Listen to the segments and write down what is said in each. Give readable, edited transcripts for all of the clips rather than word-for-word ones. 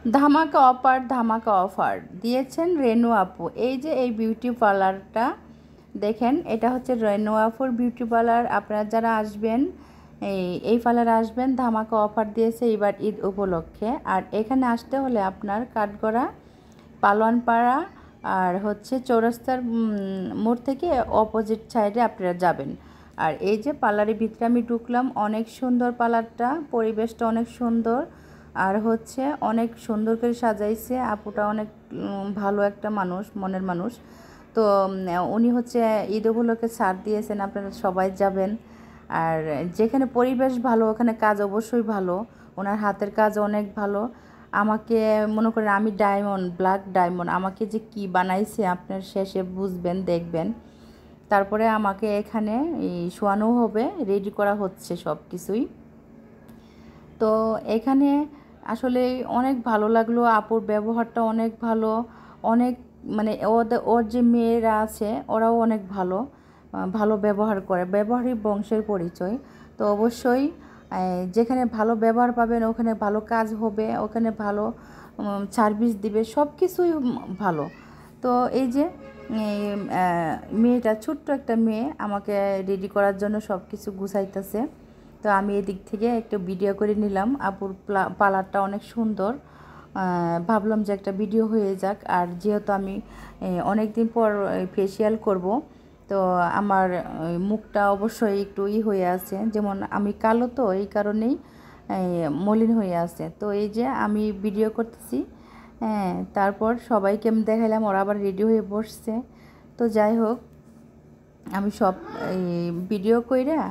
ধামাকা অফার দিয়েছেন রেনু আপু। এই যে এই বিউটি পার্লারটা দেখেন, এটা হচ্ছে রেনু আপুর বিউটি পার্লার। আপনারা যারা আসবেন এই পার্লারে আসবেন, ধামাকা অফার দিয়েছে এবার ঈদ উপলক্ষে। আর এখানে আসতে হলে আপনার কাঠগড়া, পালোয়ানপাড়া আর হচ্ছে চৌরাস্তার মোড় থেকে অপোজিট সাইডে আপনারা যাবেন। আর এই যে পার্লারের ভিতরে আমি ঢুকলাম, অনেক সুন্দর পার্লারটা, পরিবেশটা অনেক সুন্দর। আর হচ্ছে অনেক সুন্দর করে সাজাইছে। আপুটা অনেক ভালো একটা মানুষ, মনের মানুষ। তো উনি হচ্ছে ঈদ উপলক্ষে ছাড় দিয়েছেন, আপনারা সবাই যাবেন। আর যেখানে পরিবেশ ভালো ওখানে কাজ অবশ্যই ভালো। ওনার হাতের কাজ অনেক ভালো। আমাকে মনে করেন আমি ডায়মন্ড, ব্ল্যাক ডায়মন্ড, আমাকে যে কি বানাইছে আপনার শেষে বুঝবেন, দেখবেন। তারপরে আমাকে এখানে শোয়ানো হবে, রেডি করা হচ্ছে সব কিছুই। তো এখানে আসলে অনেক ভালো লাগলো, আপুর ব্যবহারটা অনেক ভালো। অনেক মানে ওর যে মেয়েরা আছে ওরাও অনেক ভালো ভালো ব্যবহার করে, ব্যবহারই বংশের পরিচয়। তো অবশ্যই যেখানে ভালো ব্যবহার পাবেন ওখানে ভালো কাজ হবে, ওখানে ভালো সার্ভিস দিবে, সব কিছুই ভালো। তো এই যে মেয়েটা, ছোট্ট একটা মেয়ে, আমাকে রেডি করার জন্য সব কিছু গুছাইতেছে। তো আমি এদিক থেকে একটা ভিডিও করে নিলাম। আপুর পার্লারটা অনেক সুন্দর, ভাবলাম যে একটা ভিডিও হয়ে যাক। আর যেহেতু আমি অনেক দিন পর ফেসিয়াল করব, তো আমার মুখটা অবশ্যই একটু হয়ে আছে, যেমন আমি কালো, তো এই কারণেই মলিন হয়ে আছে। তো এই যে আমি ভিডিও করতেছি, হ্যাঁ, তারপর সবাইকে আমি দেখাইলাম, ওরা আবার রেডি হয়ে বসছে। তো যাই হোক, আমি সব ভিডিও কইরা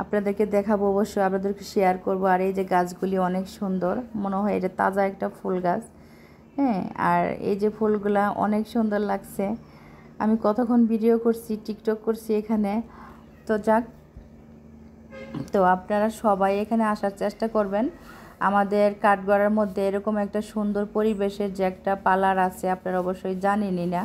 আপনাদেরকে দেখাবো, অবশ্যই আপনাদেরকে শেয়ার করব। আর এই যে গাছগুলি অনেক সুন্দর, মনে হয় এটা তাজা একটা ফুল গাছ। হ্যাঁ, আর এই যে ফুলগুলা অনেক সুন্দর লাগছে। আমি কতক্ষণ ভিডিও করছি, টিকটক করছি এখানে। তো যাক, তো আপনারা সবাই এখানে আসার চেষ্টা করবেন। আমাদের কাঠগড়ার মধ্যে এরকম একটা সুন্দর পরিবেশের যে একটা পার্লার আছে আপনারা অবশ্যই জানেনই না।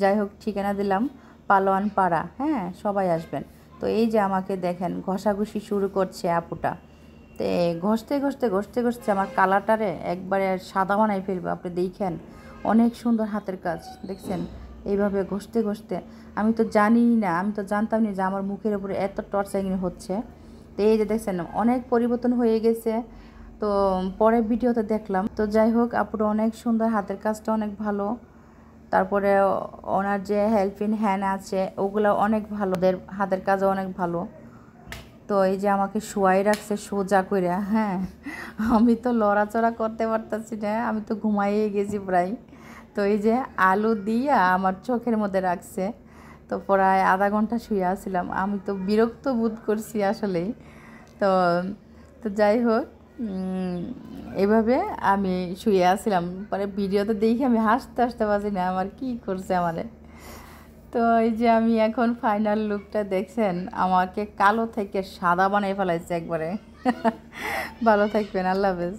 যাই হোক, ঠিকানা দিলাম পালোয়ান পাড়া। হ্যাঁ, সবাই আসবেন। তো এই যে আমাকে দেখেন ঘষাঘষি শুরু করছে আপুটা। তো ঘষতে ঘষতে ঘষতে ঘষতে আমার কালারটারে একবারে সাদা বানাই ফেলবে। আপনি দেখেন অনেক সুন্দর হাতের কাজ, দেখছেন? এইভাবে ঘষতে ঘষতে আমি তো জানিই না, আমি তো জানতাম না যে আমার মুখের উপরে এত টর্চারিং হচ্ছে। তো এই যে দেখছেন অনেক পরিবর্তন হয়ে গেছে। তো পরের ভিডিওতে দেখলাম। তো যাই হোক, আপুরা অনেক সুন্দর, হাতের কাজটা অনেক ভালো। তারপরে ওনার যে হেল্পিং হ্যান্ড আছে ওগুলো অনেক ভালো, ওদের হাতের কাজও অনেক ভালো। তো এই যে আমাকে শোয়াই রাখছে সোজা করে। হ্যাঁ, আমি তো লড়াচড়া করতে পারতেছি না, আমি তো ঘুমাইয়ে গেছি প্রায়। তো এই যে আলু দিয়া আমার চোখের মধ্যে রাখছে। তো প্রায় আধা ঘন্টা শুয়ে আসছিলাম, আমি তো বিরক্ত বোধ করছি আসলেই। তো তো যাই হোক, এভাবে আমি শুয়ে আসছিলাম। পরে ভিডিওতে দেখি আমি হাসতে হাসতে পারছি না, আমার কি করছে আমারে। তো এই যে আমি এখন ফাইনাল লুকটা দেখছেন, আমাকে কালো থেকে সাদা বানিয়ে ফেলাইছে একবারে। ভালো থাকবেন, আল্লাহ হাফেজ।